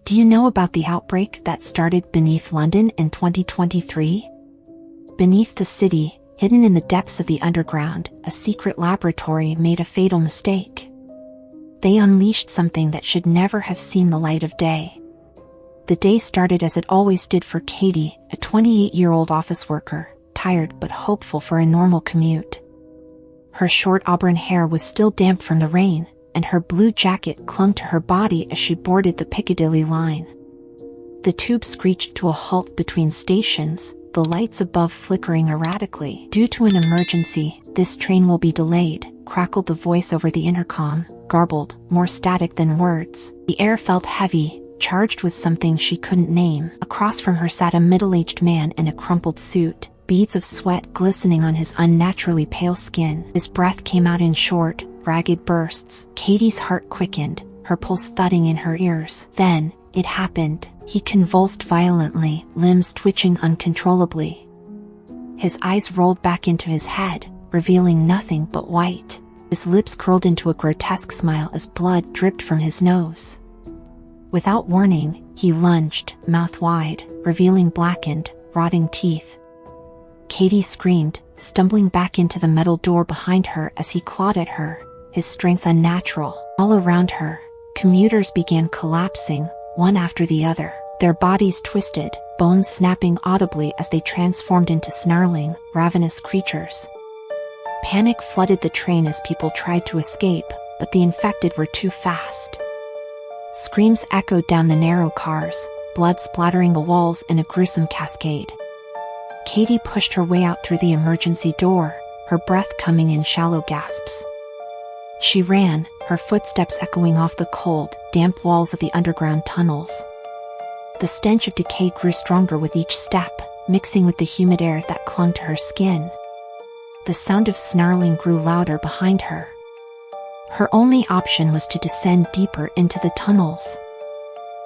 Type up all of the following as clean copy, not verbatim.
Do you know about the outbreak that started beneath London in 2023? Beneath the city, hidden in the depths of the underground, a secret laboratory made a fatal mistake. They unleashed something that should never have seen the light of day. The day started as it always did for Katie, a 28-year-old office worker, tired but hopeful for a normal commute. Her short auburn hair was still damp from the rain, and her blue jacket clung to her body as she boarded the Piccadilly line. The tube screeched to a halt between stations, the lights above flickering erratically. "Due to an emergency, this train will be delayed," crackled the voice over the intercom, garbled, more static than words. The air felt heavy, charged with something she couldn't name. Across from her sat a middle-aged man in a crumpled suit, beads of sweat glistening on his unnaturally pale skin. His breath came out in short, ragged bursts. Katie's heart quickened, her pulse thudding in her ears. Then, it happened. He convulsed violently, limbs twitching uncontrollably. His eyes rolled back into his head, revealing nothing but white. His lips curled into a grotesque smile as blood dripped from his nose. Without warning, he lunged, mouth wide, revealing blackened, rotting teeth. Katie screamed, stumbling back into the metal door behind her as he clawed at her, his strength unnatural. All around her, commuters began collapsing, one after the other, their bodies twisted, bones snapping audibly as they transformed into snarling, ravenous creatures. Panic flooded the train as people tried to escape, but the infected were too fast. Screams echoed down the narrow cars, blood splattering the walls in a gruesome cascade. Katie pushed her way out through the emergency door, her breath coming in shallow gasps. She ran, her footsteps echoing off the cold, damp walls of the underground tunnels. The stench of decay grew stronger with each step, mixing with the humid air that clung to her skin. The sound of snarling grew louder behind her. Her only option was to descend deeper into the tunnels.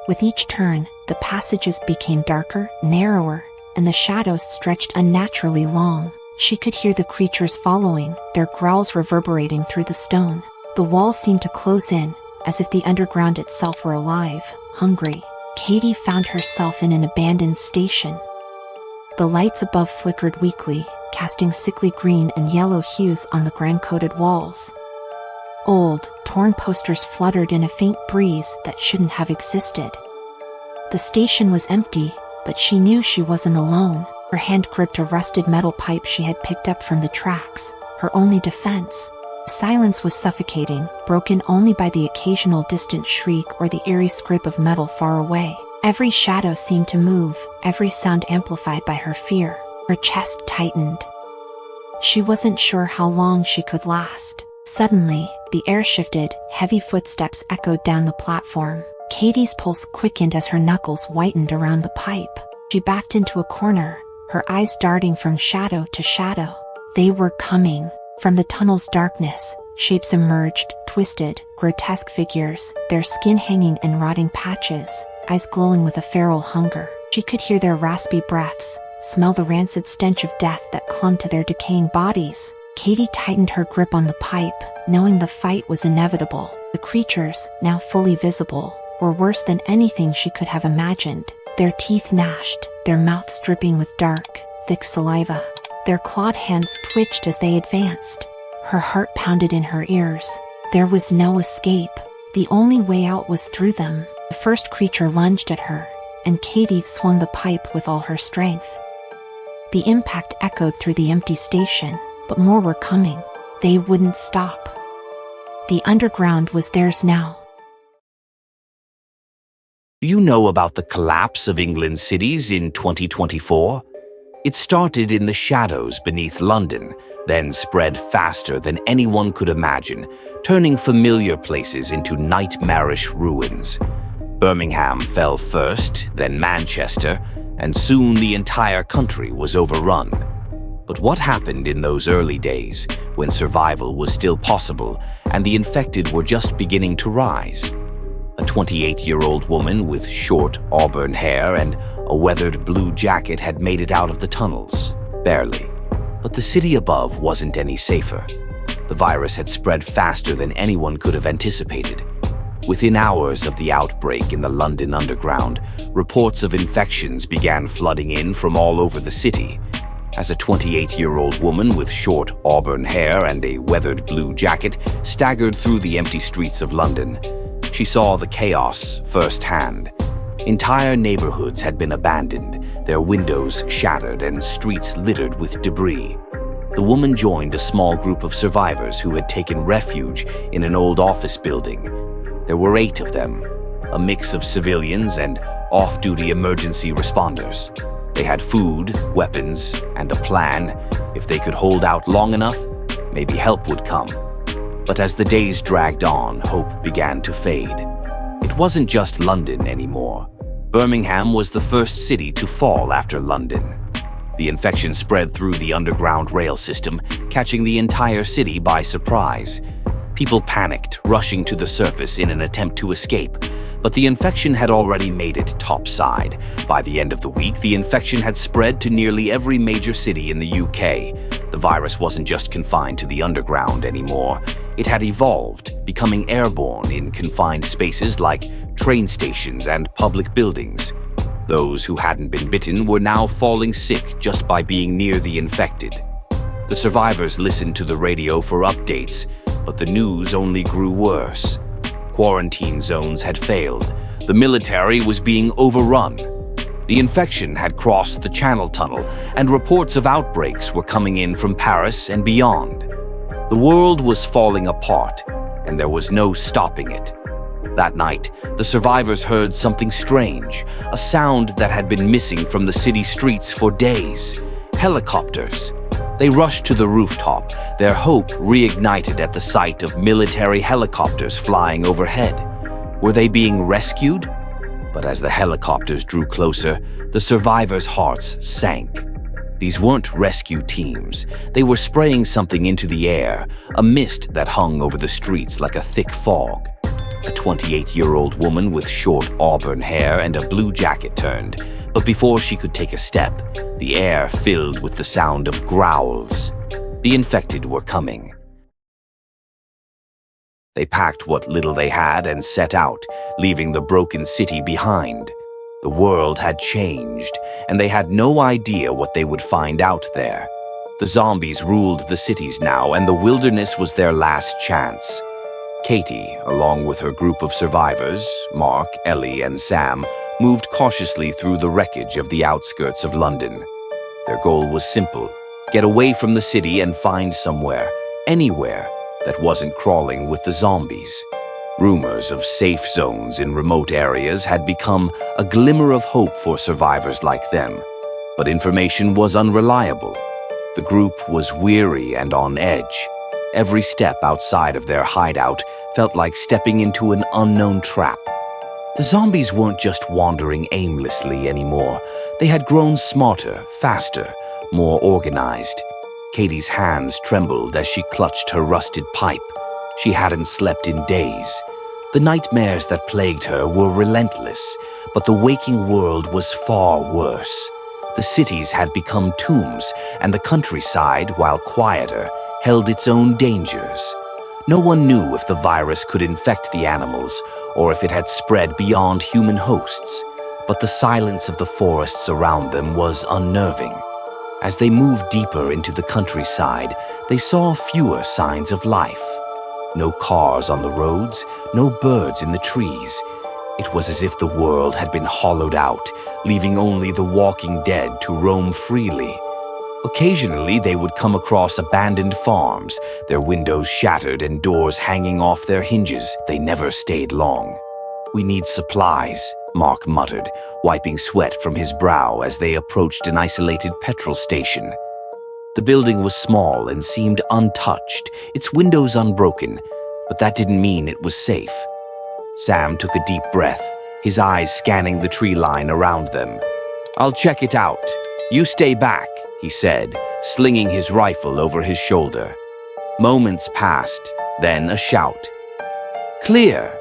With each turn, the passages became darker, narrower, and the shadows stretched unnaturally long. She could hear the creatures following, their growls reverberating through the stone. The walls seemed to close in, as if the underground itself were alive, hungry. Katie found herself in an abandoned station. The lights above flickered weakly, casting sickly green and yellow hues on the grime-coated walls. Old, torn posters fluttered in a faint breeze that shouldn't have existed. The station was empty, but she knew she wasn't alone. Her hand gripped a rusted metal pipe she had picked up from the tracks, her only defense. Silence was suffocating, broken only by the occasional distant shriek or the eerie scrape of metal far away. Every shadow seemed to move, every sound amplified by her fear. Her chest tightened. She wasn't sure how long she could last. Suddenly, the air shifted, heavy footsteps echoed down the platform. Katie's pulse quickened as her knuckles whitened around the pipe. She backed into a corner, her eyes darting from shadow to shadow. They were coming. From the tunnel's darkness, shapes emerged, twisted, grotesque figures, their skin hanging in rotting patches, eyes glowing with a feral hunger. She could hear their raspy breaths, smell the rancid stench of death that clung to their decaying bodies. Katie tightened her grip on the pipe, knowing the fight was inevitable. The creatures, now fully visible, were worse than anything she could have imagined. Their teeth gnashed, their mouths dripping with dark, thick saliva. Their clawed hands twitched as they advanced. Her heart pounded in her ears. There was no escape. The only way out was through them. The first creature lunged at her, and Katie swung the pipe with all her strength. The impact echoed through the empty station, but more were coming. They wouldn't stop. The underground was theirs now. Do you know about the collapse of England's cities in 2024? It started in the shadows beneath London, then spread faster than anyone could imagine, turning familiar places into nightmarish ruins. Birmingham fell first, then Manchester, and soon the entire country was overrun. But what happened in those early days, when survival was still possible and the infected were just beginning to rise? A 28-year-old woman with short auburn hair and a weathered blue jacket had made it out of the tunnels. Barely. But the city above wasn't any safer. The virus had spread faster than anyone could have anticipated. Within hours of the outbreak in the London Underground, reports of infections began flooding in from all over the city. As a 28-year-old woman with short auburn hair and a weathered blue jacket staggered through the empty streets of London, she saw the chaos firsthand. Entire neighborhoods had been abandoned, their windows shattered and streets littered with debris. The woman joined a small group of survivors who had taken refuge in an old office building. There were 8 of them, a mix of civilians and off-duty emergency responders. They had food, weapons, and a plan. If they could hold out long enough, maybe help would come. But as the days dragged on, hope began to fade. It wasn't just London anymore. Birmingham was the first city to fall after London. The infection spread through the underground rail system, catching the entire city by surprise. People panicked, rushing to the surface in an attempt to escape, but the infection had already made it topside. By the end of the week, the infection had spread to nearly every major city in the UK. The virus wasn't just confined to the underground anymore. It had evolved, becoming airborne in confined spaces like train stations and public buildings. Those who hadn't been bitten were now falling sick just by being near the infected. The survivors listened to the radio for updates, but the news only grew worse. Quarantine zones had failed. The military was being overrun. The infection had crossed the Channel Tunnel, and reports of outbreaks were coming in from Paris and beyond. The world was falling apart, and there was no stopping it. That night, the survivors heard something strange, a sound that had been missing from the city streets for days. Helicopters. They rushed to the rooftop, their hope reignited at the sight of military helicopters flying overhead. Were they being rescued? But as the helicopters drew closer, the survivors' hearts sank. These weren't rescue teams. They were spraying something into the air, a mist that hung over the streets like a thick fog. A 28-year-old woman with short auburn hair and a blue jacket turned, but before she could take a step, the air filled with the sound of growls. The infected were coming. They packed what little they had and set out, leaving the broken city behind. The world had changed, and they had no idea what they would find out there. The zombies ruled the cities now, and the wilderness was their last chance. Katie, along with her group of survivors, Mark, Ellie, and Sam, moved cautiously through the wreckage of the outskirts of London. Their goal was simple: get away from the city and find somewhere, anywhere, that wasn't crawling with the zombies. Rumors of safe zones in remote areas had become a glimmer of hope for survivors like them, but information was unreliable. The group was weary and on edge. Every step outside of their hideout felt like stepping into an unknown trap. The zombies weren't just wandering aimlessly anymore. They had grown smarter, faster, more organized. Katie's hands trembled as she clutched her rusted pipe. She hadn't slept in days. The nightmares that plagued her were relentless, but the waking world was far worse. The cities had become tombs, and the countryside, while quieter, held its own dangers. No one knew if the virus could infect the animals or if it had spread beyond human hosts, but the silence of the forests around them was unnerving. As they moved deeper into the countryside, they saw fewer signs of life. No cars on the roads, no birds in the trees. It was as if the world had been hollowed out, leaving only the walking dead to roam freely. Occasionally, they would come across abandoned farms, their windows shattered and doors hanging off their hinges. They never stayed long. "We need supplies," Mark muttered, wiping sweat from his brow as they approached an isolated petrol station. The building was small and seemed untouched, its windows unbroken, but that didn't mean it was safe. Sam took a deep breath, his eyes scanning the tree line around them. "I'll check it out. You stay back," he said, slinging his rifle over his shoulder. Moments passed, then a shout. "Clear!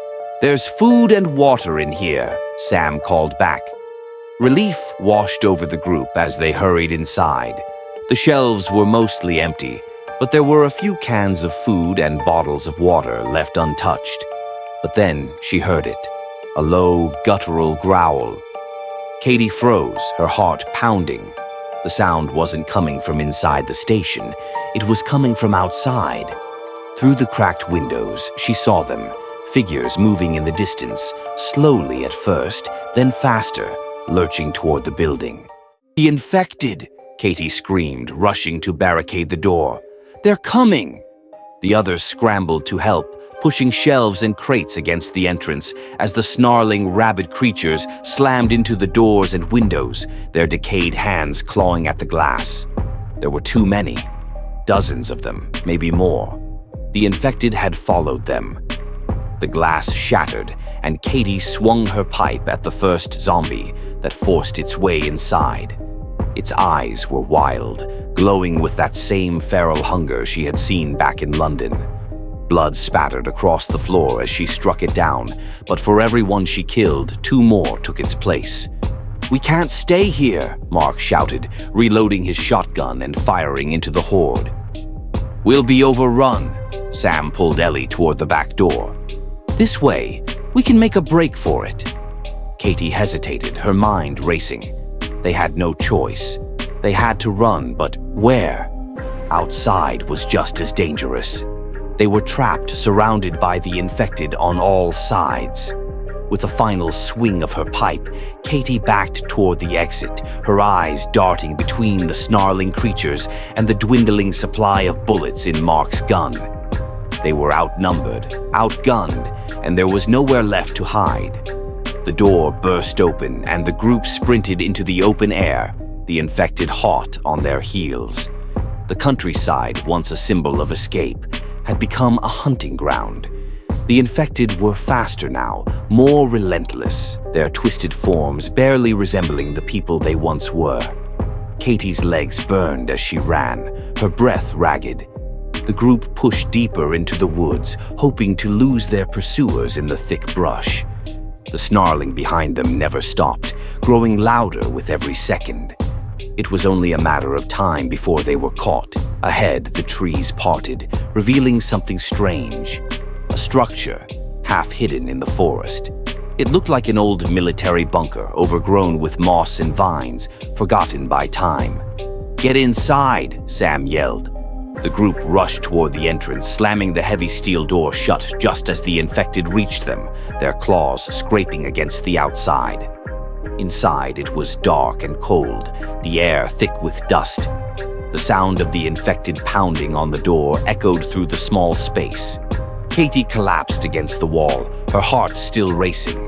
There's food and water in here," Sam called back. Relief washed over the group as they hurried inside. The shelves were mostly empty, but there were a few cans of food and bottles of water left untouched. But then she heard it, a low, guttural growl. Katie froze, her heart pounding. The sound wasn't coming from inside the station, it was coming from outside. Through the cracked windows, she saw them, figures moving in the distance, slowly at first, then faster, lurching toward the building. "The infected!" Katie screamed, rushing to barricade the door. "They're coming!" The others scrambled to help, pushing shelves and crates against the entrance as the snarling, rabid creatures slammed into the doors and windows, their decayed hands clawing at the glass. There were too many. Dozens of them, maybe more. The infected had followed them. The glass shattered, and Katie swung her pipe at the first zombie that forced its way inside. Its eyes were wild, glowing with that same feral hunger she had seen back in London. Blood spattered across the floor as she struck it down, but for every one she killed, 2 more took its place. "We can't stay here," Mark shouted, reloading his shotgun and firing into the horde. "We'll be overrun." Sam pulled Ellie toward the back door. "This way, we can make a break for it." Katie hesitated, her mind racing. They had no choice. They had to run, but where? Outside was just as dangerous. They were trapped, surrounded by the infected on all sides. With a final swing of her pipe, Katie backed toward the exit, her eyes darting between the snarling creatures and the dwindling supply of bullets in Mark's gun. They were outnumbered, outgunned, and there was nowhere left to hide. The door burst open and the group sprinted into the open air, the infected hot on their heels. The countryside, once a symbol of escape, had become a hunting ground. The infected were faster now, more relentless, their twisted forms barely resembling the people they once were. Katie's legs burned as she ran, her breath ragged. The group pushed deeper into the woods, hoping to lose their pursuers in the thick brush. The snarling behind them never stopped, growing louder with every second. It was only a matter of time before they were caught. Ahead, the trees parted, revealing something strange. A structure, half hidden in the forest. It looked like an old military bunker, overgrown with moss and vines, forgotten by time. "Get inside!" Sam yelled. The group rushed toward the entrance, slamming the heavy steel door shut just as the infected reached them, their claws scraping against the outside. Inside, it was dark and cold, the air thick with dust. The sound of the infected pounding on the door echoed through the small space. Katie collapsed against the wall, her heart still racing.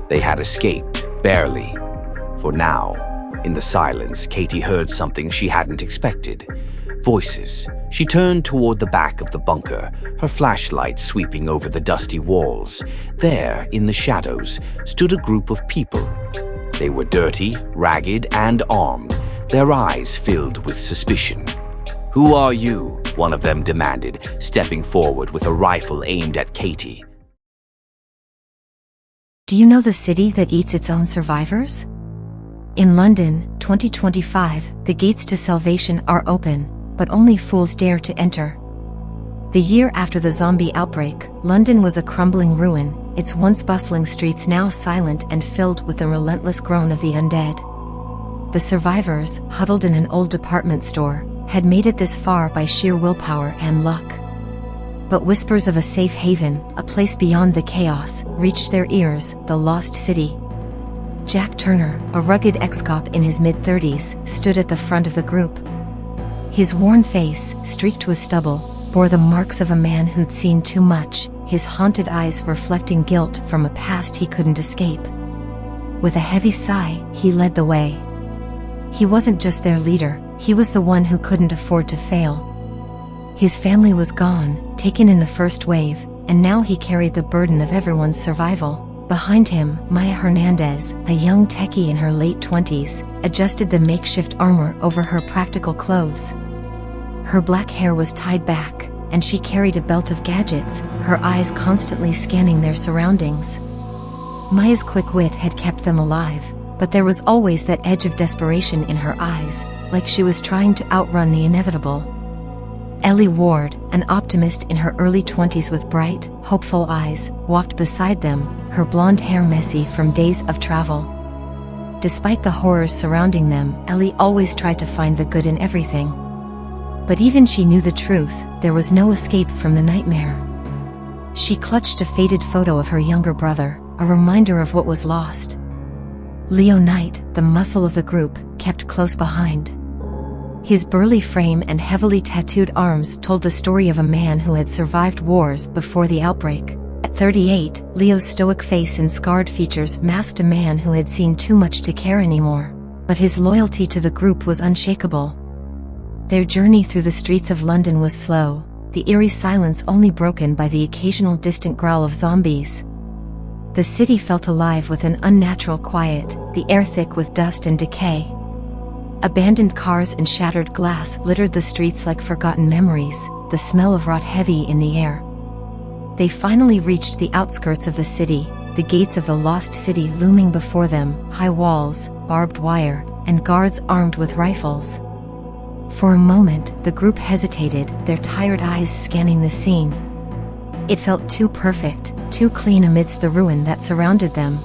They had escaped, barely. For now, in the silence, Katie heard something she hadn't expected. Voices. She turned toward the back of the bunker, her flashlight sweeping over the dusty walls. There, in the shadows, stood a group of people. They were dirty, ragged, and armed, their eyes filled with suspicion. "Who are you?" one of them demanded, stepping forward with a rifle aimed at Katie. Do you know the city that eats its own survivors? In London, 2025, the gates to salvation are open, but only fools dare to enter. The year after the zombie outbreak, London was a crumbling ruin, its once bustling streets now silent and filled with the relentless groan of the undead. The survivors, huddled in an old department store, had made it this far by sheer willpower and luck. But whispers of a safe haven, a place beyond the chaos, reached their ears, the lost city. Jack Turner, a rugged ex-cop in his mid-30s, stood at the front of the group. His worn face, streaked with stubble, bore the marks of a man who'd seen too much, his haunted eyes reflecting guilt from a past he couldn't escape. With a heavy sigh, he led the way. He wasn't just their leader, he was the one who couldn't afford to fail. His family was gone, taken in the first wave, and now he carried the burden of everyone's survival. Behind him, Maya Hernandez, a young techie in her late 20s, adjusted the makeshift armor over her practical clothes. Her black hair was tied back, and she carried a belt of gadgets, her eyes constantly scanning their surroundings. Maya's quick wit had kept them alive, but there was always that edge of desperation in her eyes, like she was trying to outrun the inevitable. Ellie Ward, an optimist in her early 20s with bright, hopeful eyes, walked beside them, her blonde hair messy from days of travel. Despite the horrors surrounding them, Ellie always tried to find the good in everything. But even she knew the truth, there was no escape from the nightmare. She clutched a faded photo of her younger brother, a reminder of what was lost. Leo Knight, the muscle of the group, kept close behind. His burly frame and heavily tattooed arms told the story of a man who had survived wars before the outbreak. At 38, Leo's stoic face and scarred features masked a man who had seen too much to care anymore. But his loyalty to the group was unshakable. Their journey through the streets of London was slow, the eerie silence only broken by the occasional distant growl of zombies. The city felt alive with an unnatural quiet, the air thick with dust and decay. Abandoned cars and shattered glass littered the streets like forgotten memories, the smell of rot heavy in the air. They finally reached the outskirts of the city, the gates of the lost city looming before them, high walls, barbed wire, and guards armed with rifles. For a moment, the group hesitated, their tired eyes scanning the scene. It felt too perfect, too clean amidst the ruin that surrounded them.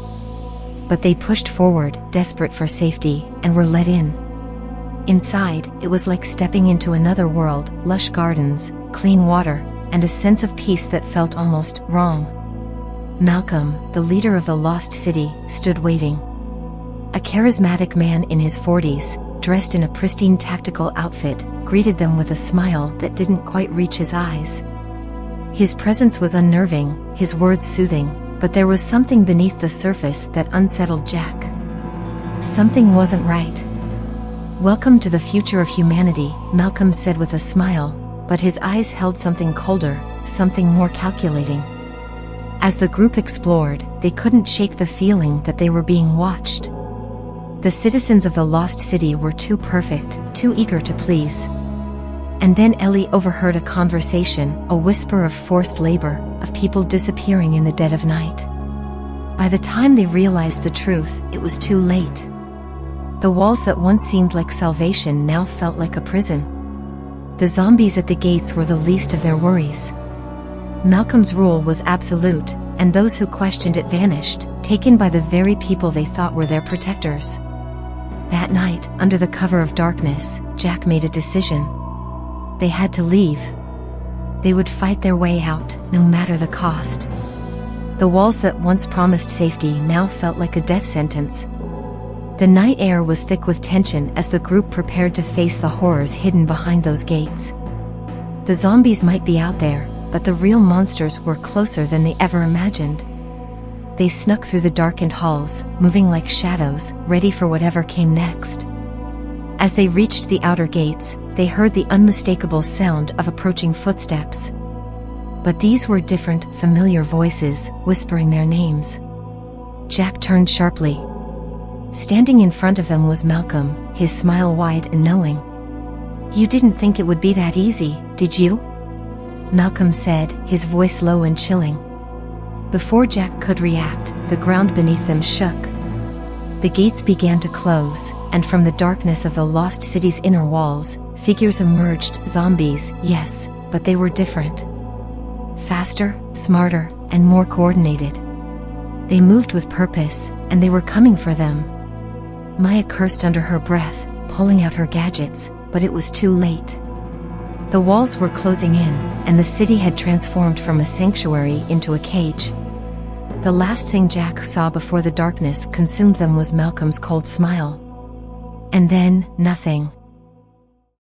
But they pushed forward, desperate for safety, and were let in. Inside, it was like stepping into another world, lush gardens, clean water, and a sense of peace that felt almost wrong. Malcolm, the leader of the lost city, stood waiting. A charismatic man in his 40s, dressed in a pristine tactical outfit, greeted them with a smile that didn't quite reach his eyes. His presence was unnerving, his words soothing, but there was something beneath the surface that unsettled Jack. Something wasn't right. "Welcome to the future of humanity," Malcolm said with a smile, but his eyes held something colder, something more calculating. As the group explored, they couldn't shake the feeling that they were being watched. The citizens of the lost city were too perfect, too eager to please. And then Ellie overheard a conversation, a whisper of forced labor, of people disappearing in the dead of night. By the time they realized the truth, it was too late. The walls that once seemed like salvation now felt like a prison. The zombies at the gates were the least of their worries. Malcolm's rule was absolute, and those who questioned it vanished, taken by the very people they thought were their protectors. That night, under the cover of darkness, Jack made a decision. They had to leave. They would fight their way out, no matter the cost. The walls that once promised safety now felt like a death sentence. The night air was thick with tension as the group prepared to face the horrors hidden behind those gates. The zombies might be out there, but the real monsters were closer than they ever imagined. They snuck through the darkened halls, moving like shadows, ready for whatever came next. As they reached the outer gates, they heard the unmistakable sound of approaching footsteps. But these were different, familiar voices, whispering their names. Jack turned sharply. Standing in front of them was Malcolm, his smile wide and knowing. "You didn't think it would be that easy, did you?" Malcolm said, his voice low and chilling. Before Jack could react, the ground beneath them shook. The gates began to close, and from the darkness of the lost city's inner walls, figures emerged, zombies, yes, but they were different. Faster, smarter, and more coordinated. They moved with purpose, and they were coming for them. Maya cursed under her breath, pulling out her gadgets, but it was too late. The walls were closing in, and the city had transformed from a sanctuary into a cage. The last thing Jack saw before the darkness consumed them was Malcolm's cold smile. And then, nothing.